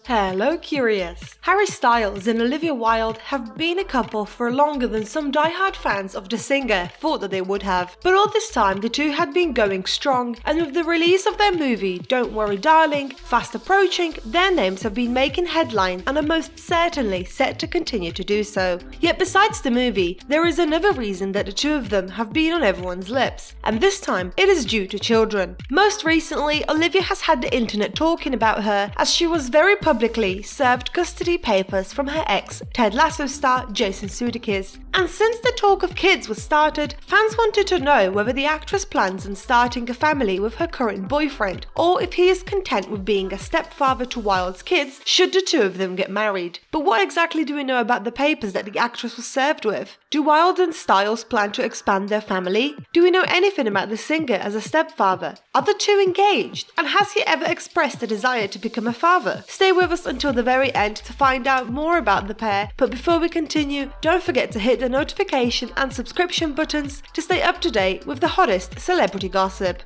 Hello Curious! Harry Styles and Olivia Wilde have been a couple for longer than some die-hard fans of the singer thought that they would have. But all this time the two had been going strong, and with the release of their movie Don't Worry Darling fast approaching, their names have been making headlines and are most certainly set to continue to do so. Yet besides the movie, there is another reason that the two of them have been on everyone's lips, and this time it is due to children. Most recently, Olivia has had the internet talking about her as she was very publicly served custody papers from her ex, Ted Lasso star Jason Sudeikis. And since the talk of kids was started, fans wanted to know whether the actress plans on starting a family with her current boyfriend, or if he is content with being a stepfather to Wilde's kids should the two of them get married. But what exactly do we know about the papers that the actress was served with? Do Wilde and Styles plan to expand their family? Do we know anything about the singer as a stepfather? Are the two engaged? And has he ever expressed a desire to become a father? Stay with us until the very end to find out more about the pair, but before we continue, don't forget to hit the notification and subscription buttons to stay up to date with the hottest celebrity gossip.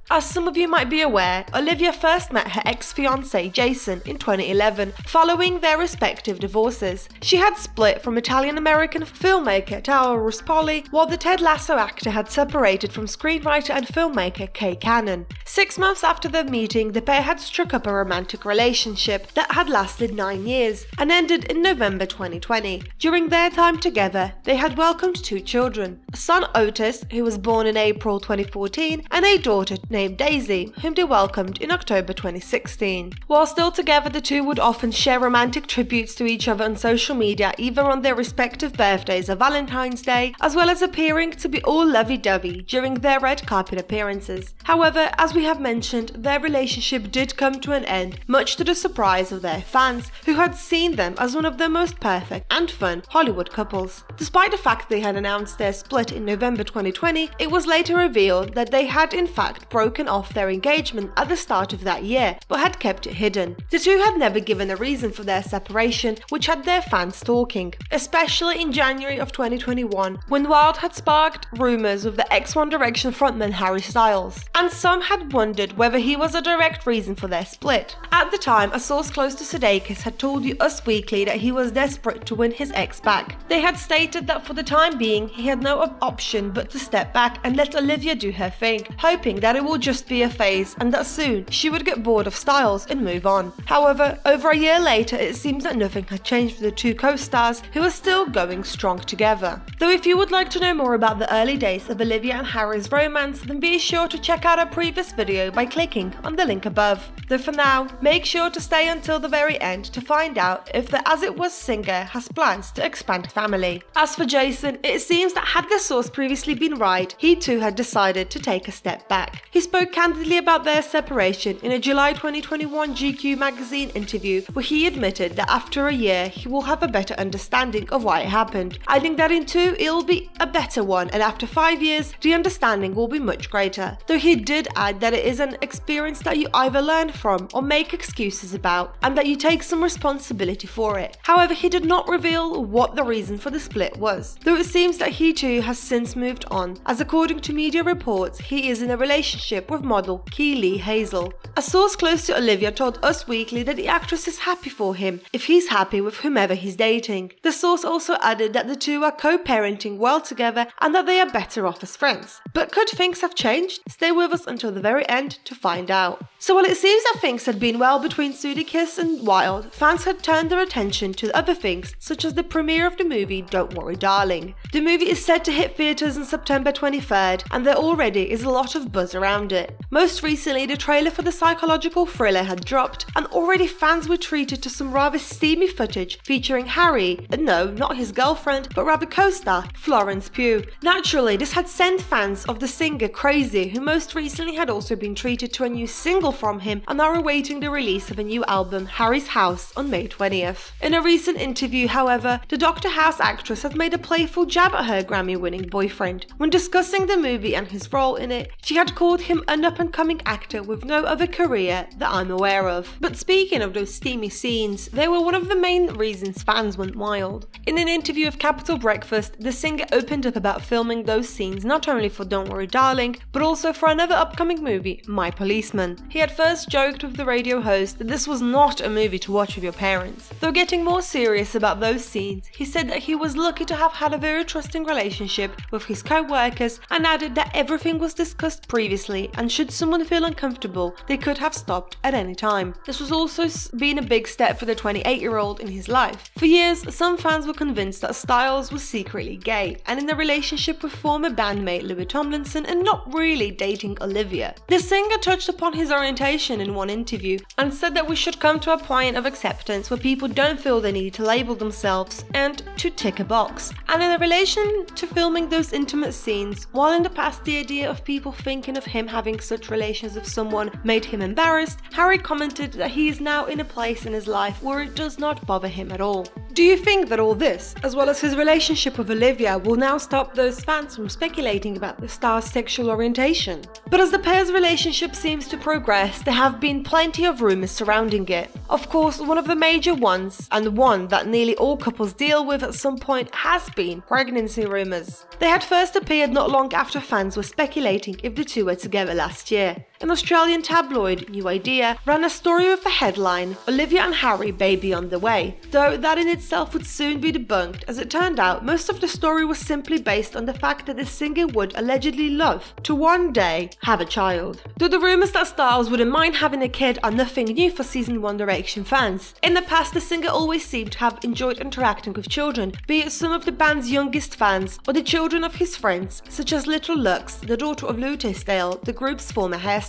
As some of you might be aware, Olivia first met her ex-fiancé Jason in 2011 following their respective divorces. She had split from Italian-American filmmaker Tao Ruspoli, while the Ted Lasso actor had separated from screenwriter and filmmaker Kay Cannon. 6 months after their meeting, the pair had struck up a romantic relationship that had lasted 9 years and ended in November 2020. During their time together, they had welcomed 2 children, a son Otis, who was born in April 2014, and a daughter named Daisy, whom they welcomed in October 2016. While still together, the two would often share romantic tributes to each other on social media, either on their respective birthdays or Valentine's Day, as well as appearing to be all lovey-dovey during their red carpet appearances. However, as we have mentioned, their relationship did come to an end, much to the surprise of their fans, who had seen them as one of the most perfect and fun Hollywood couples. Despite the fact they had announced their split in November 2020, it was later revealed that they had in fact broken off their engagement at the start of that year, but had kept it hidden. The two had never given a reason for their separation, which had their fans talking, especially in January of 2021, when Wilde had sparked rumours of the ex-One Direction frontman Harry Styles, and some had wondered whether he was a direct reason for their split. At the time, a source close to Sudeikis had told Us Weekly that he was desperate to win his ex back. They had stated that for the time being, he had no option but to step back and let Olivia do her thing, hoping that it will just be a phase and that soon she would get bored of Styles and move on. However, over a year later, it seems that nothing had changed for the two co-stars, who are still going strong together. Though if you would like to know more about the early days of Olivia and Harry's romance, then be sure to check out our previous video by clicking on the link above. Though for now, make sure to stay until the very end to find out if the As It Was singer has plans to expand family. As for Jason, it seems that had the source previously been right, he too had decided to take a step back. He spoke candidly about their separation in a July 2021 GQ magazine interview, where he admitted that after a year he will have a better understanding of why it happened, adding that in 2 it'll be a better one, and after 5 years the understanding will be much greater. Though he did add that it is an experience that you either learn from or make excuses about, and that you take some responsibility for it. However, he did not reveal what the reason for the split was, though it seems that he too has since moved on, as according to media reports he is in a relationship with model Keely Hazel. A source close to Olivia told Us Weekly that the actress is happy for him if he's happy with whomever he's dating. The source also added that the two are co-parenting well together and that they are better off as friends. But could things have changed? Stay with us until the very end to find out. So while it seems that things had been well between Sudeikis and Wilde, fans had turned their attention to other things, such as the premiere of the movie Don't Worry Darling. The movie is set to hit theatres on September 23rd, and there already is a lot of buzz around it. Most recently, the trailer for the psychological thriller had dropped, and already fans were treated to some rather steamy footage featuring Harry, no, not his girlfriend, but rather co-star Florence Pugh. Naturally, this had sent fans of the singer crazy, who most recently had also been treated to a new single from him and are awaiting the release of a new album, Harry's House, on May 20th. In a recent interview, however, the Dr. House actress had made a playful jab at her Grammy-winning boyfriend. When discussing the movie and his role in it, she had called him him an up-and-coming actor with no other career that I'm aware of. But speaking of those steamy scenes, they were one of the main reasons fans went wild. In an interview with Capital Breakfast, the singer opened up about filming those scenes not only for Don't Worry Darling, but also for another upcoming movie, My Policeman. He had first joked with the radio host that this was not a movie to watch with your parents. Though getting more serious about those scenes, he said that he was lucky to have had a very trusting relationship with his co-workers and added that everything was discussed previously and should someone feel uncomfortable, they could have stopped at any time. This was also been a big step for the 28-year-old in his life. For years, some fans were convinced that Styles was secretly gay and in a relationship with former bandmate Louis Tomlinson and not really dating Olivia. The singer touched upon his orientation in one interview and said that we should come to a point of acceptance where people don't feel the need to label themselves and to tick a box. And in relation to filming those intimate scenes, while in the past the idea of people thinking of him having such relations with someone made him embarrassed, Harry commented that he is now in a place in his life where it does not bother him at all. Do you think that all this, as well as his relationship with Olivia, will now stop those fans from speculating about the star's sexual orientation? But as the pair's relationship seems to progress, there have been plenty of rumours surrounding it. Of course, one of the major ones, and one that nearly all couples deal with at some point, has been pregnancy rumours. They had first appeared not long after fans were speculating if the two were together last year. An Australian tabloid, New Idea, ran a story with the headline, "Olivia and Harry baby on the way," though that in itself would soon be debunked, as it turned out most of the story was simply based on the fact that the singer would allegedly love to one day have a child. Though the rumours that Styles wouldn't mind having a kid are nothing new for season One Direction fans. In the past, the singer always seemed to have enjoyed interacting with children, be it some of the band's youngest fans or the children of his friends, such as Little Lux, the daughter of Lou Tisdale, the group's former hairstylist.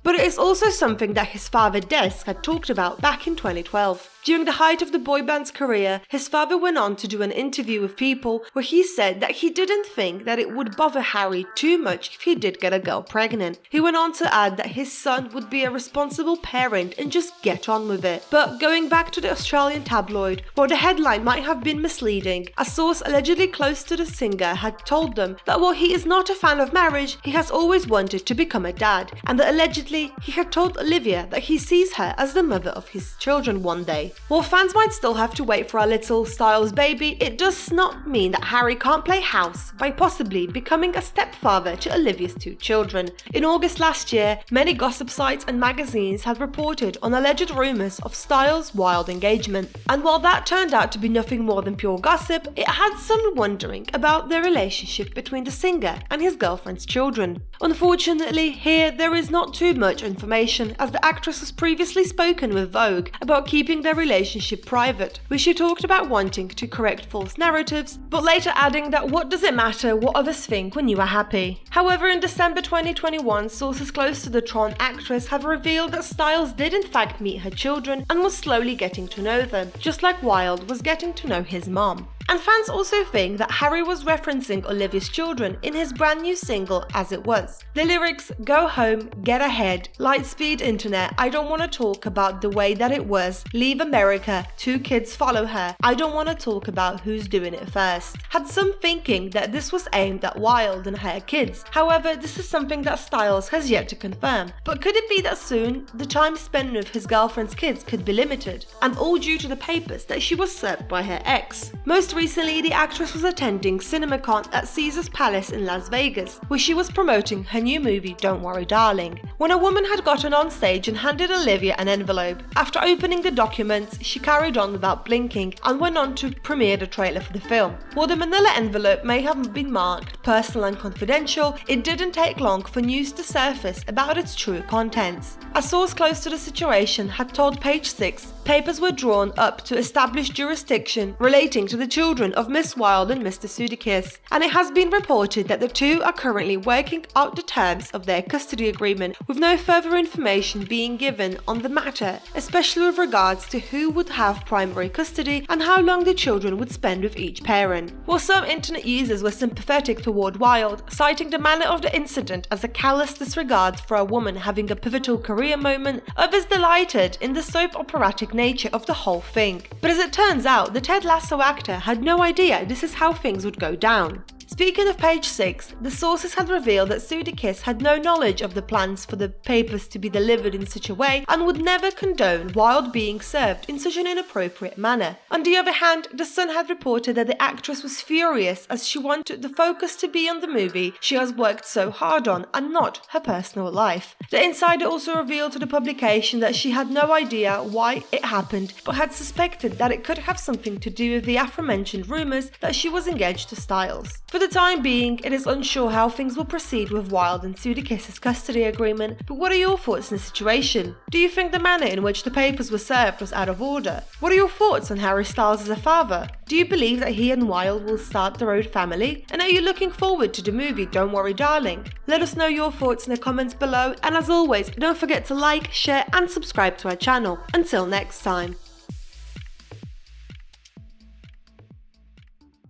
But it is also something that his father Des had talked about back in 2012. During the height of the boy band's career, his father went on to do an interview with People where he said that he didn't think that it would bother Harry too much if he did get a girl pregnant. He went on to add that his son would be a responsible parent and just get on with it. But going back to the Australian tabloid, while the headline might have been misleading, a source allegedly close to the singer had told them that while he is not a fan of marriage, he has always wanted to become a dad, and that allegedly he had told Olivia that he sees her as the mother of his children one day. While fans might still have to wait for a little Styles baby, it does not mean that Harry can't play house by possibly becoming a stepfather to Olivia's two children. In August last year, many gossip sites and magazines had reported on alleged rumours of Styles' Wilde engagement, and while that turned out to be nothing more than pure gossip, it had some wondering about the relationship between the singer and his girlfriend's children. Unfortunately, here there is not too much information, as the actress has previously spoken with Vogue about keeping their relationship private, where she talked about wanting to correct false narratives, but later adding that what does it matter what others think when you are happy. However, in December 2021, sources close to the Tron actress have revealed that Styles did in fact meet her children and was slowly getting to know them, just like Wilde was getting to know his mom. And fans also think that Harry was referencing Olivia's children in his brand new single As It Was. The lyrics, "Go home, get ahead, lightspeed internet, I don't want to talk about the way that it was, leave America, 2 kids follow her, I don't want to talk about who's doing it first," had some thinking that this was aimed at Wilde and her kids. However, this is something that Styles has yet to confirm. But could it be that soon the time spent with his girlfriend's kids could be limited, and all due to the papers that she was served by her ex? Most recently, the actress was attending CinemaCon at Caesars Palace in Las Vegas, where she was promoting her new movie Don't Worry Darling, when a woman had gotten on stage and handed Olivia an envelope. After opening the documents, she carried on without blinking and went on to premiere the trailer for the film. While the manila envelope may have been marked personal and confidential, it didn't take long for news to surface about its true contents. A source close to the situation had told Page Six papers were drawn up to establish jurisdiction relating to the children of Miss Wilde and Mr. Sudeikis, and it has been reported that the two are currently working out the terms of their custody agreement, with no further information being given on the matter, especially with regards to who would have primary custody and how long the children would spend with each parent. While some internet users were sympathetic toward Wilde, citing the manner of the incident as a callous disregard for a woman having a pivotal career moment, others delighted in the soap operatic nature of the whole thing. But as it turns out, the Ted Lasso actor had no idea this is how things would go down. Speaking of page 6, the sources had revealed that Sudeikis had no knowledge of the plans for the papers to be delivered in such a way and would never condone Wilde being served in such an inappropriate manner. On the other hand, The Sun had reported that the actress was furious as she wanted the focus to be on the movie she has worked so hard on and not her personal life. The insider also revealed to the publication that she had no idea why it happened, but had suspected that it could have something to do with the aforementioned rumours that she was engaged to Styles. For the time being, it is unsure how things will proceed with Wilde and Sudeikis' custody agreement, but what are your thoughts on the situation? Do you think the manner in which the papers were served was out of order? What are your thoughts on Harry Styles as a father? Do you believe that he and Wilde will start their own family? And are you looking forward to the movie Don't Worry Darling? Let us know your thoughts in the comments below, and as always, don't forget to like, share and subscribe to our channel. Until next time.